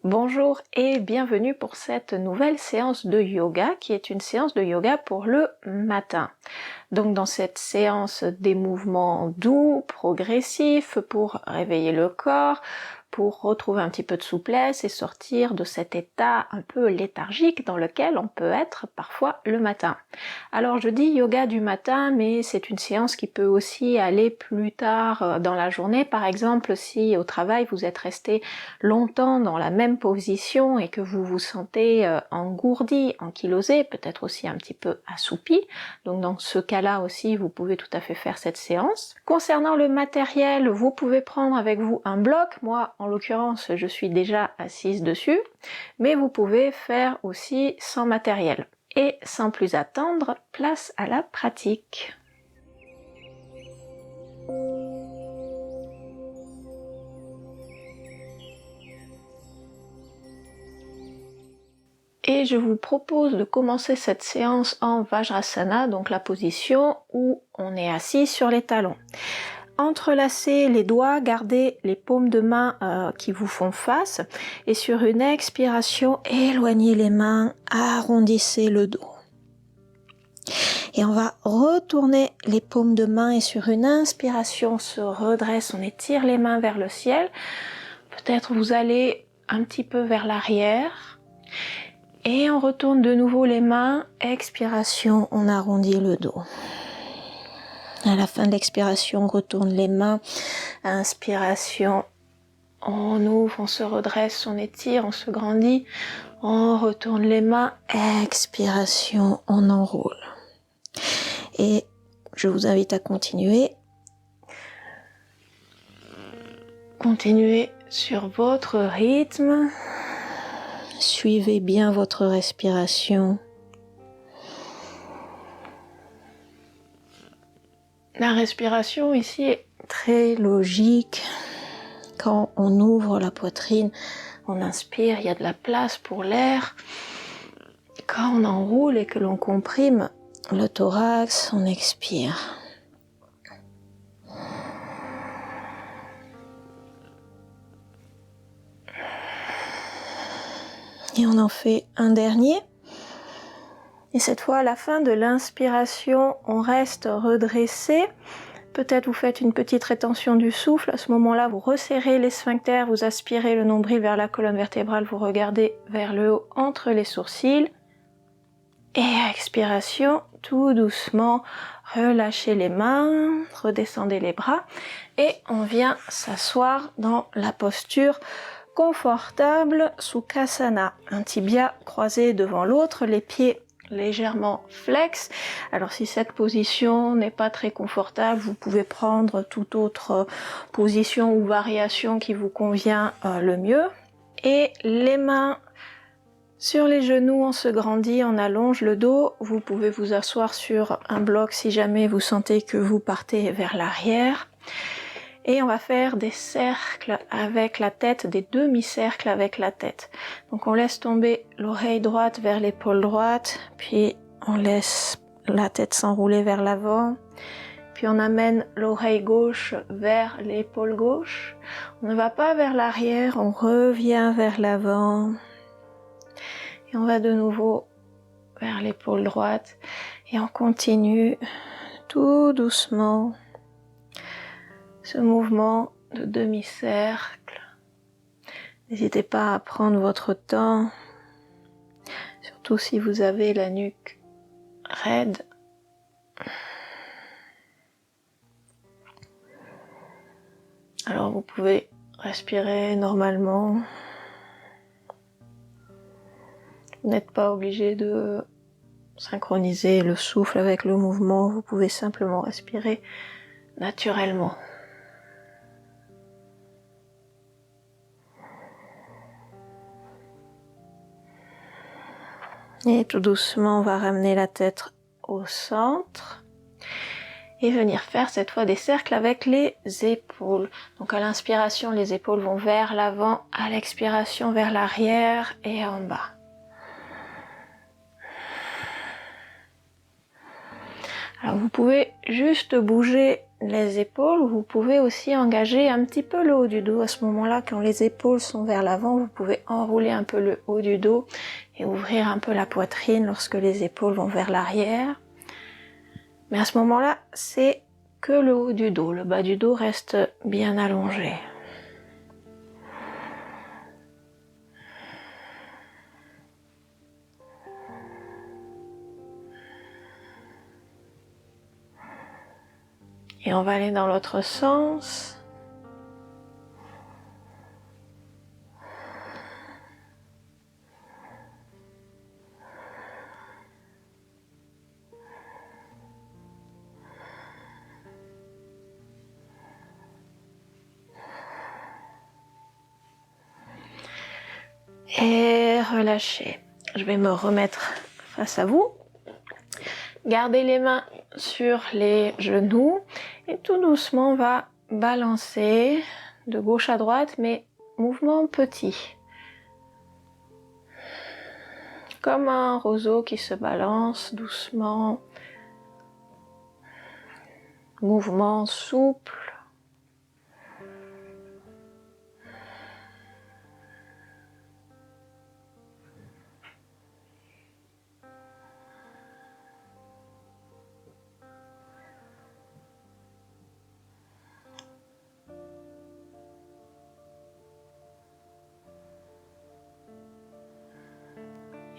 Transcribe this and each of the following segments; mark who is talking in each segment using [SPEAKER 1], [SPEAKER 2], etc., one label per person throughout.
[SPEAKER 1] Bonjour et bienvenue pour cette nouvelle séance de yoga qui est une séance de yoga pour le matin. Donc dans cette séance, des mouvements doux, progressifs pour réveiller le corps, pour retrouver un petit peu de souplesse et sortir de cet état un peu léthargique dans lequel on peut être parfois le matin. Alors je dis yoga du matin, mais c'est une séance qui peut aussi aller plus tard dans la journée. Par exemple, si au travail vous êtes resté longtemps dans la même position et que vous vous sentez engourdi, ankylosé, peut-être aussi un petit peu assoupi, donc dans ce cas-là aussi vous pouvez tout à fait faire cette séance. Concernant le matériel, vous pouvez prendre avec vous un bloc. Moi en l'occurrence je suis déjà assise dessus, mais vous pouvez faire aussi sans matériel. Et sans plus attendre, place à la pratique. Et je vous propose de commencer cette séance en Vajrasana, donc la position où on est assis sur les talons. Entrelacez les doigts, gardez les paumes de main qui vous font face et sur une expiration, éloignez les mains, arrondissez le dos. Et on va retourner les paumes de main et sur une inspiration, on se redresse, on étire les mains vers le ciel. Peut-être vous allez un petit peu vers l'arrière. Et on retourne de nouveau les mains, expiration, on arrondit le dos. À la fin de l'expiration, on retourne les mains, inspiration, on ouvre, on se redresse, on étire, on se grandit, on retourne les mains, expiration, on enroule. Et je vous invite à continuer. Continuez sur votre rythme, suivez bien votre respiration. La respiration ici est très logique. Quand on ouvre la poitrine, on inspire, il y a de la place pour l'air. Quand on enroule et que l'on comprime le thorax, on expire. Et on en fait un dernier. Et cette fois, à la fin de l'inspiration, on reste redressé. Peut-être vous faites une petite rétention du souffle. À ce moment-là, vous resserrez les sphincters, vous aspirez le nombril vers la colonne vertébrale, vous regardez vers le haut entre les sourcils. Et expiration, tout doucement, relâchez les mains, redescendez les bras. Et on vient s'asseoir dans la posture confortable Sukhasana. Un tibia croisé devant l'autre, les pieds légèrement flex. Alors si cette position n'est pas très confortable, vous pouvez prendre toute autre position ou variation qui vous convient le mieux. Et les mains sur les genoux, on se grandit, on allonge le dos. Vous pouvez vous asseoir sur un bloc si jamais vous sentez que vous partez vers l'arrière. Et on va faire des cercles avec la tête, des demi-cercles avec la tête. Donc on laisse tomber l'oreille droite vers l'épaule droite, puis on laisse la tête s'enrouler vers l'avant, puis on amène l'oreille gauche vers l'épaule gauche. On ne va pas vers l'arrière, on revient vers l'avant. Et on va de nouveau vers l'épaule droite et on continue tout doucement ce mouvement de demi-cercle. N'hésitez pas à prendre votre temps, surtout si vous avez la nuque raide. Alors vous pouvez respirer normalement. Vous n'êtes pas obligé de synchroniser le souffle avec le mouvement, vous pouvez simplement respirer naturellement. Et tout doucement, on va ramener la tête au centre et venir faire cette fois des cercles avec les épaules. Donc à l'inspiration, les épaules vont vers l'avant, à l'expiration vers l'arrière et en bas. Alors vous pouvez juste bouger les épaules, vous pouvez aussi engager un petit peu le haut du dos. À ce moment-là, quand les épaules sont vers l'avant, vous pouvez enrouler un peu le haut du dos et ouvrir un peu la poitrine lorsque les épaules vont vers l'arrière. Mais à ce moment-là, c'est que le haut du dos. Le bas du dos reste bien allongé. Et on va aller dans l'autre sens. Et relâchez. Je vais me remettre face à vous. Gardez les mains sur les genoux et tout doucement on va balancer de gauche à droite, mais mouvement petit. Comme un roseau qui se balance doucement. Mouvement souple.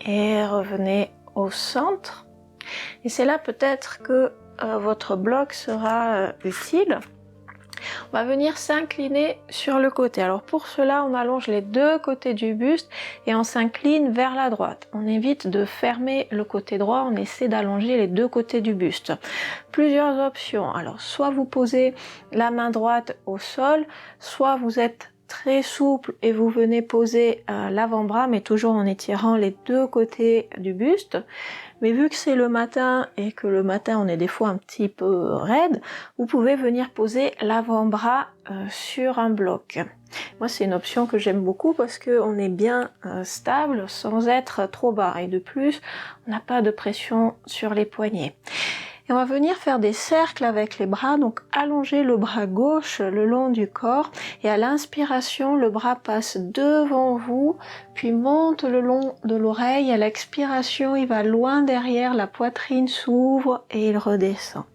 [SPEAKER 1] Et revenez au centre. Et c'est là peut-être que votre bloc sera utile. On va venir s'incliner sur le côté. Alors pour cela, on allonge les deux côtés du buste et on s'incline vers la droite. On évite de fermer le côté droit, on essaie d'allonger les deux côtés du buste. Plusieurs options. Alors soit vous posez la main droite au sol, soit vous êtes très souple et vous venez poser l'avant-bras, mais toujours en étirant les deux côtés du buste. Mais vu que c'est le matin et que le matin on est des fois un petit peu raide, vous pouvez venir poser l'avant-bras sur un bloc. Moi c'est une option que j'aime beaucoup parce qu'on est bien stable sans être trop bas et de plus on n'a pas de pression sur les poignets. Et on va venir faire des cercles avec les bras, donc allonger le bras gauche le long du corps et à l'inspiration le bras passe devant vous puis monte le long de l'oreille. À l'expiration il va loin derrière, la poitrine s'ouvre et il redescend.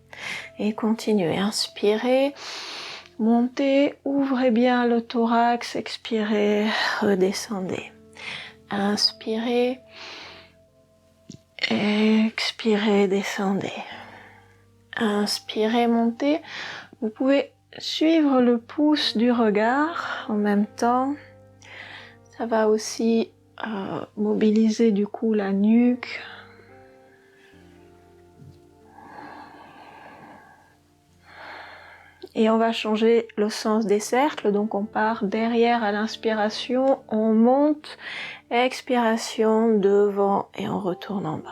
[SPEAKER 1] Et continuez, inspirez, montez, ouvrez bien le thorax, expirez, redescendez. Inspirez, expirez, descendez. Inspirez, montez. Vous pouvez suivre le pouce du regard en même temps. Ça va aussi mobiliser du coup la nuque. Et on va changer le sens des cercles. Donc on part derrière à l'inspiration, on monte, expiration, devant et on retourne en bas.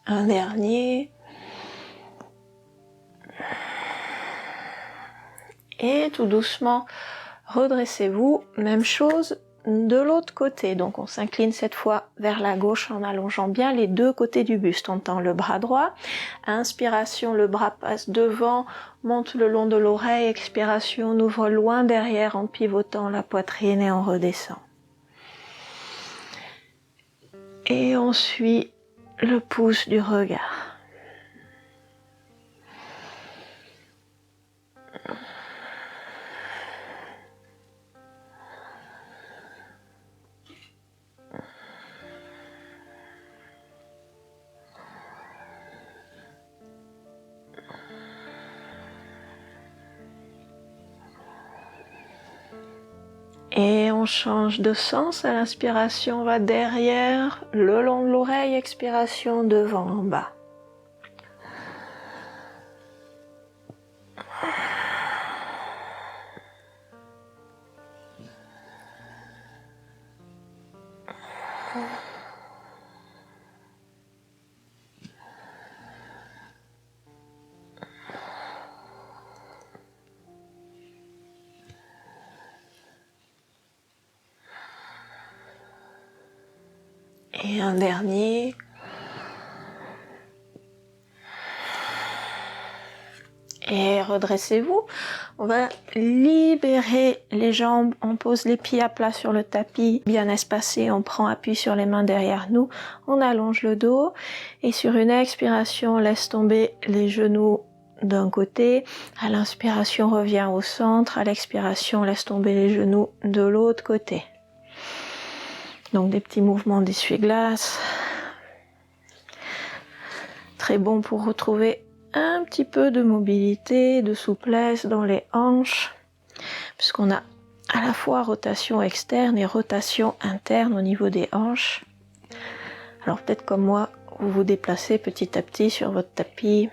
[SPEAKER 1] Un dernier. Et tout doucement, redressez-vous. Même chose de l'autre côté. Donc on s'incline cette fois vers la gauche en allongeant bien les deux côtés du buste. On tend le bras droit. Inspiration, le bras passe devant, monte le long de l'oreille. Expiration, on ouvre loin derrière en pivotant la poitrine et on redescend. Et on suit le pouce du regard. Et on change de sens. À l'inspiration, on va derrière, le long de l'oreille. Expiration, devant, en bas. Et un dernier. Et redressez-vous. On va libérer les jambes. On pose les pieds à plat sur le tapis, bien espacés. On prend appui sur les mains derrière nous. On allonge le dos. Et sur une expiration, on laisse tomber les genoux d'un côté. À l'inspiration, on revient au centre. À l'expiration, on laisse tomber les genoux de l'autre côté. Donc des petits mouvements d'essuie-glace. Très bon pour retrouver un petit peu de mobilité, de souplesse dans les hanches, puisqu'on a à la fois rotation externe et rotation interne au niveau des hanches. Alors peut-être comme moi, vous vous déplacez petit à petit sur votre tapis.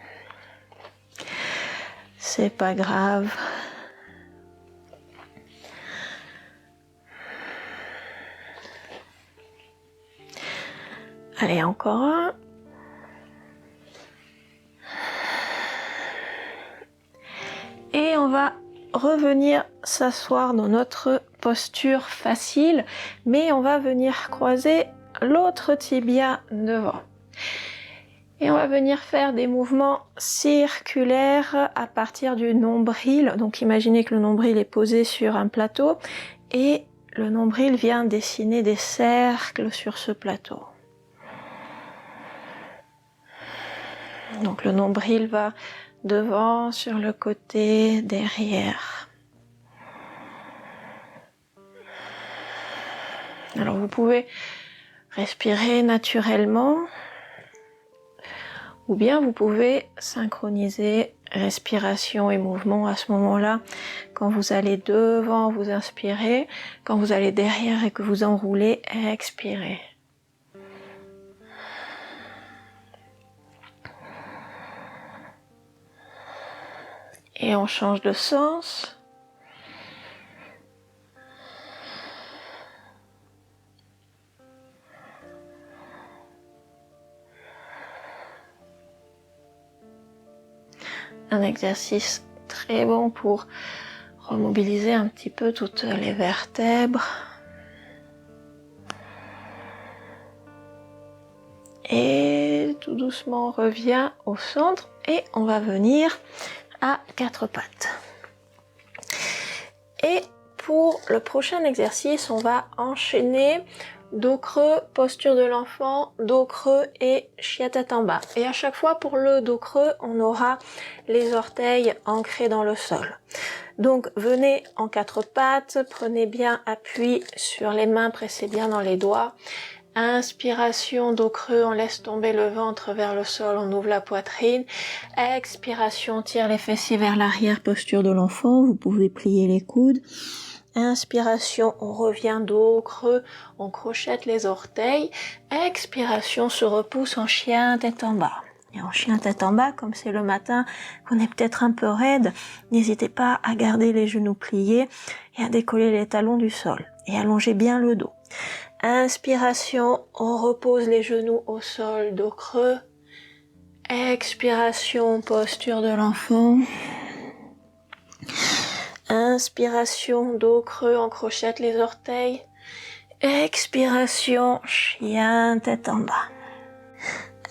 [SPEAKER 1] C'est pas grave. Allez, encore un. Et on va revenir s'asseoir dans notre posture facile, mais on va venir croiser l'autre tibia devant. Et on va venir faire des mouvements circulaires à partir du nombril. Donc imaginez que le nombril est posé sur un plateau et le nombril vient dessiner des cercles sur ce plateau. Donc le nombril va devant, sur le côté, derrière. Alors vous pouvez respirer naturellement ou bien vous pouvez synchroniser respiration et mouvement à ce moment-là. Quand vous allez devant, vous inspirez. Quand vous allez derrière et que vous enroulez, expirez. Et on change de sens. Un exercice très bon pour remobiliser un petit peu toutes les vertèbres. Et tout doucement on revient au centre et on va venir à quatre pattes. Et pour le prochain exercice, on va enchaîner dos creux, posture de l'enfant, dos creux et chien tête en bas. Et à chaque fois pour le dos creux, on aura les orteils ancrés dans le sol. Donc venez en quatre pattes, prenez bien appui sur les mains, pressez bien dans les doigts. Inspiration, dos creux, on laisse tomber le ventre vers le sol, on ouvre la poitrine. Expiration, on tire les fessiers vers l'arrière, posture de l'enfant, vous pouvez plier les coudes. Inspiration, on revient dos creux, on crochette les orteils. Expiration, se repousse en chien tête en bas. Et en chien tête en bas, comme c'est le matin, qu'on est peut-être un peu raide, n'hésitez pas à garder les genoux pliés et à décoller les talons du sol. Et allongez bien le dos. Inspiration, on repose les genoux au sol, dos creux. Expiration, posture de l'enfant. Inspiration, dos creux, on crochette les orteils. Expiration, chien, tête en bas.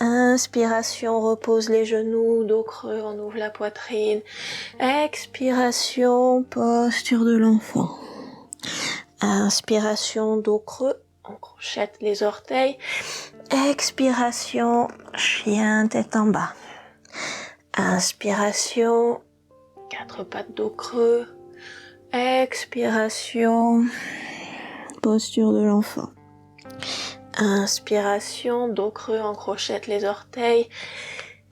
[SPEAKER 1] Inspiration, on repose les genoux, dos creux, on ouvre la poitrine. Expiration, posture de l'enfant. Inspiration, dos creux, on crochette les orteils. Expiration, chien, tête en bas. Inspiration, quatre pattes, dos creux. Expiration, posture de l'enfant. Inspiration, dos creux, on crochette les orteils.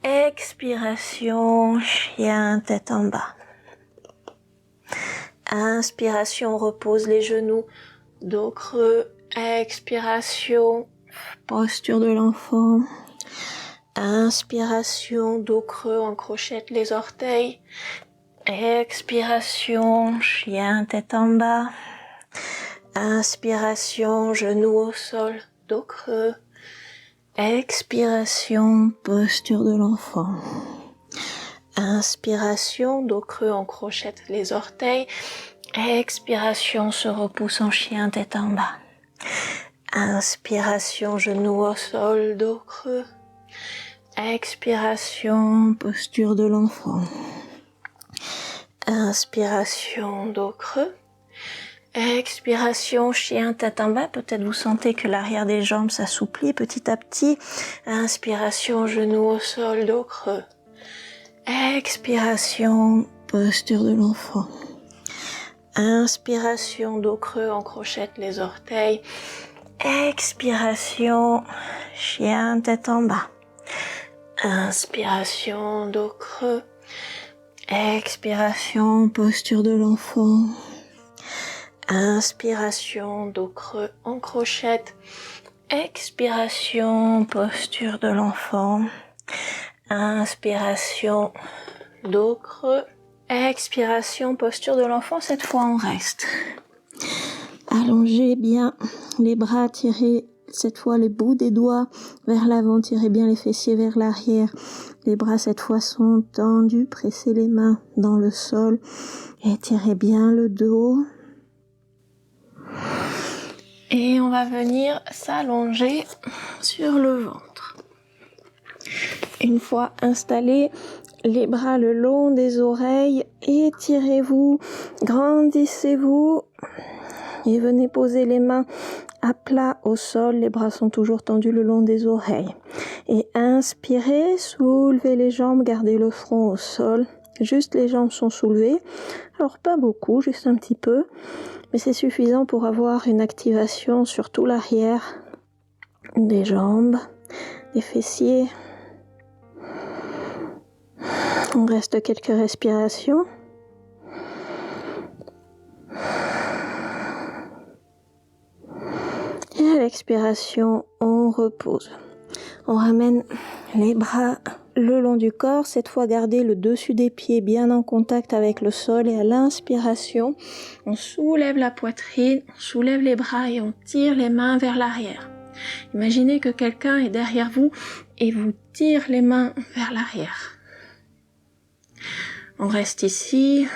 [SPEAKER 1] Expiration, chien, tête en bas. Inspiration, on repose les genoux, dos creux. Expiration, posture de l'enfant. Inspiration, dos creux, on crochette les orteils. Expiration, chien, tête en bas. Inspiration, genoux au sol, dos creux. Expiration, posture de l'enfant. Inspiration, dos creux, on crochette les orteils. Expiration, se repousse en chien, tête en bas. Inspiration, genou au sol, dos creux. Expiration, posture de l'enfant. Inspiration, dos creux. Expiration, chien, tête en bas. Peut-être vous sentez que l'arrière des jambes s'assouplit petit à petit. Inspiration, genou au sol, dos creux. Expiration, posture de l'enfant. Inspiration, dos creux, on crochette les orteils. Expiration, chien, tête en bas. Inspiration, dos creux. Expiration, posture de l'enfant. Inspiration, dos creux, on crochette. Expiration, posture de l'enfant. Inspiration, dos creux. Expiration, posture de l'enfant. Cette fois, on reste. Allongez bien les bras, tirez cette fois les bouts des doigts vers l'avant, tirez bien les fessiers vers l'arrière. Les bras cette fois sont tendus, pressez les mains dans le sol et tirez bien le dos. Et on va venir s'allonger sur le ventre. Une fois installé, les bras le long des oreilles, étirez-vous, grandissez-vous et venez poser les mains à plat au sol. Les bras sont toujours tendus le long des oreilles. Et inspirez, soulevez les jambes, gardez le front au sol. Juste les jambes sont soulevées. Alors pas beaucoup, juste un petit peu. Mais c'est suffisant pour avoir une activation sur tout l'arrière des jambes, des fessiers. On reste quelques respirations. Et à l'expiration, on repose. On ramène les bras le long du corps. Cette fois, gardez le dessus des pieds bien en contact avec le sol. Et à l'inspiration, on soulève la poitrine, on soulève les bras et on tire les mains vers l'arrière. Imaginez que quelqu'un est derrière vous et vous tire les mains vers l'arrière. On reste ici.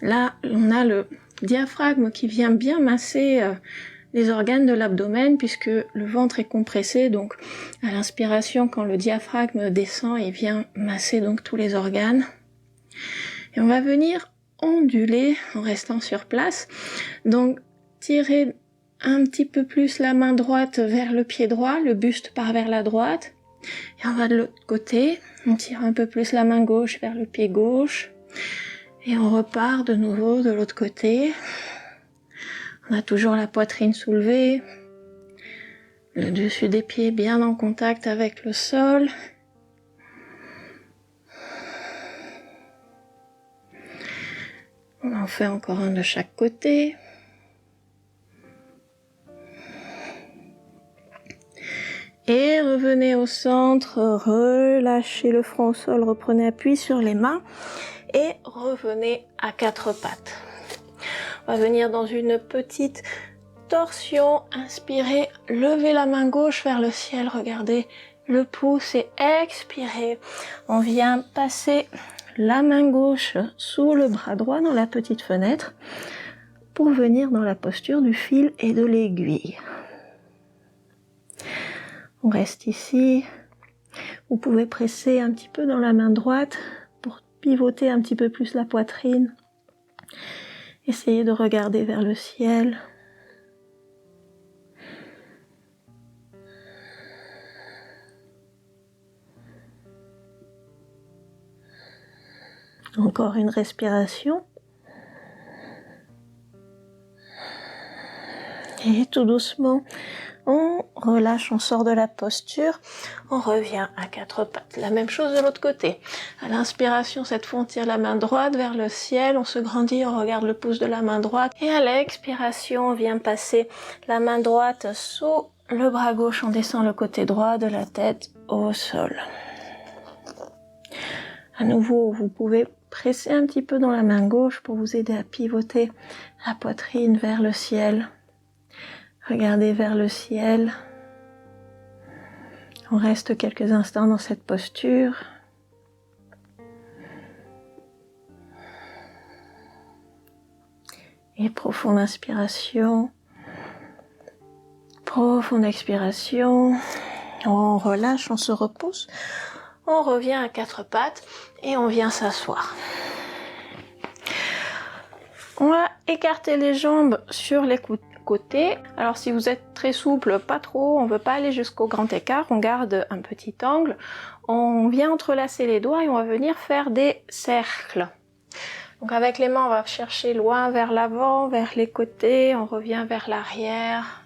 [SPEAKER 1] Là, on a le diaphragme qui vient bien masser les organes de l'abdomen puisque le ventre est compressé. Donc, à l'inspiration, quand le diaphragme descend, il vient masser donc tous les organes. Et on va venir onduler en restant sur place. Donc, tirer un petit peu plus la main droite vers le pied droit, le buste part vers la droite. Et on va de l'autre côté, on tire un peu plus la main gauche vers le pied gauche. Et on repart de nouveau de l'autre côté. On a toujours la poitrine soulevée, le dessus des pieds bien en contact avec le sol. On en fait encore un de chaque côté. Et revenez au centre, relâchez le front au sol, reprenez appui sur les mains et revenez à quatre pattes. On va venir dans une petite torsion, inspirez, levez la main gauche vers le ciel, regardez le pouce et expirez. On vient passer la main gauche sous le bras droit dans la petite fenêtre pour venir dans la posture du fil et de l'aiguille. On reste ici. Vous pouvez presser un petit peu dans la main droite pour pivoter un petit peu plus la poitrine. Essayez de regarder vers le ciel. Encore une respiration. Et tout doucement, on relâche, on sort de la posture, on revient à quatre pattes. La même chose de l'autre côté. À l'inspiration, cette fois, on tire la main droite vers le ciel, on se grandit, on regarde le pouce de la main droite. Et à l'expiration, on vient passer la main droite sous le bras gauche, on descend le côté droit de la tête au sol. À nouveau, vous pouvez presser un petit peu dans la main gauche pour vous aider à pivoter la poitrine vers le ciel. Regardez vers le ciel. On reste quelques instants dans cette posture. Et Et profonde inspiration. Profonde expiration. On relâche, on se repousse. On revient à quatre pattes et on vient s'asseoir. On va écarter les jambes sur les côtés. Alors si vous êtes très souple, pas trop, on veut pas aller jusqu'au grand écart, on garde un petit angle. On vient entrelacer les doigts et on va venir faire des cercles. Donc avec les mains, on va chercher loin vers l'avant, vers les côtés, on revient vers l'arrière.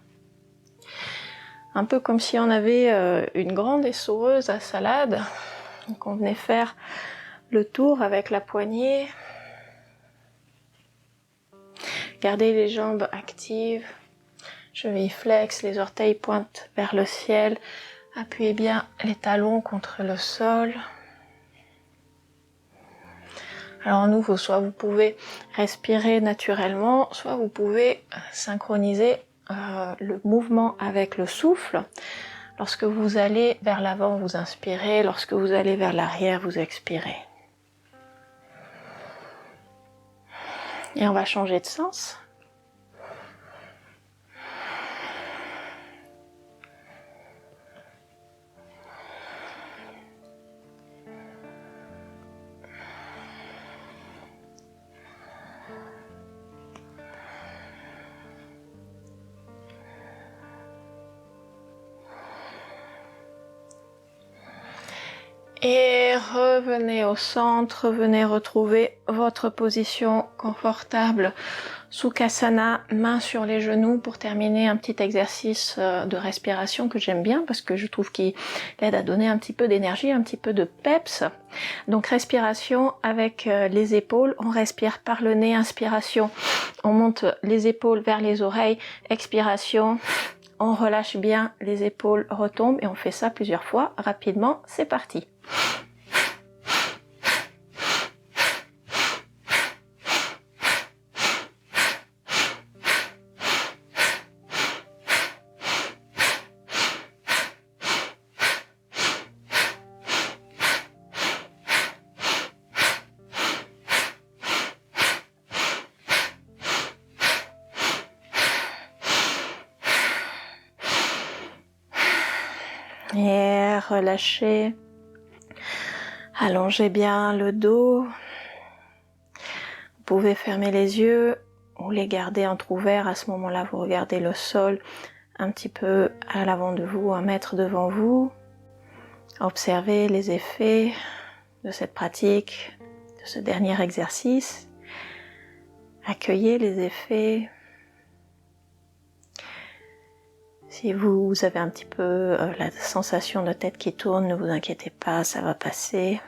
[SPEAKER 1] Un peu comme si on avait une grande essoreuse à salade. Donc on venait faire le tour avec la poignée. Gardez les jambes actives, chevilles flexes, les orteils pointent vers le ciel. Appuyez bien les talons contre le sol. Alors à nouveau, soit vous pouvez respirer naturellement, soit vous pouvez synchroniser le mouvement avec le souffle. Lorsque vous allez vers l'avant, vous inspirez. Lorsque vous allez vers l'arrière, vous expirez. Et on va changer de sens. Et revenez au centre, venez retrouver votre position confortable. Sukhasana, main sur les genoux pour terminer un petit exercice de respiration que j'aime bien parce que je trouve qu'il aide à donner un petit peu d'énergie, un petit peu de peps. Donc respiration avec les épaules, on respire par le nez, inspiration, on monte les épaules vers les oreilles, expiration, on relâche bien, les épaules retombent et on fait ça plusieurs fois, rapidement, c'est parti. Et relâchez, allongez bien le dos, vous pouvez fermer les yeux ou les garder entrouverts, à ce moment-là vous regardez le sol un petit peu à l'avant de vous, 1 mètre devant vous, observez les effets de cette pratique, de ce dernier exercice, accueillez les effets. Si vous avez un petit peu la sensation de tête qui tourne, ne vous inquiétez pas, ça va passer.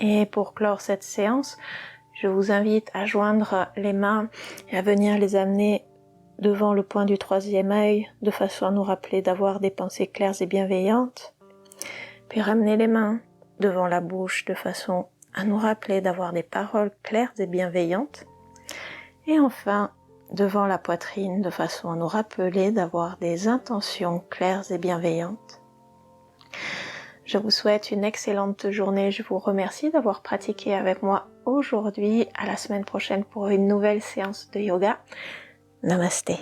[SPEAKER 1] Et pour clore cette séance, je vous invite à joindre les mains et à venir les amener devant le point du 3e œil, de façon à nous rappeler d'avoir des pensées claires et bienveillantes. Puis ramener les mains devant la bouche, de façon à nous rappeler d'avoir des paroles claires et bienveillantes. Et enfin, devant la poitrine, de façon à nous rappeler d'avoir des intentions claires et bienveillantes. Je vous souhaite une excellente journée. Je vous remercie d'avoir pratiqué avec moi aujourd'hui. À la semaine prochaine pour une nouvelle séance de yoga. Namasté.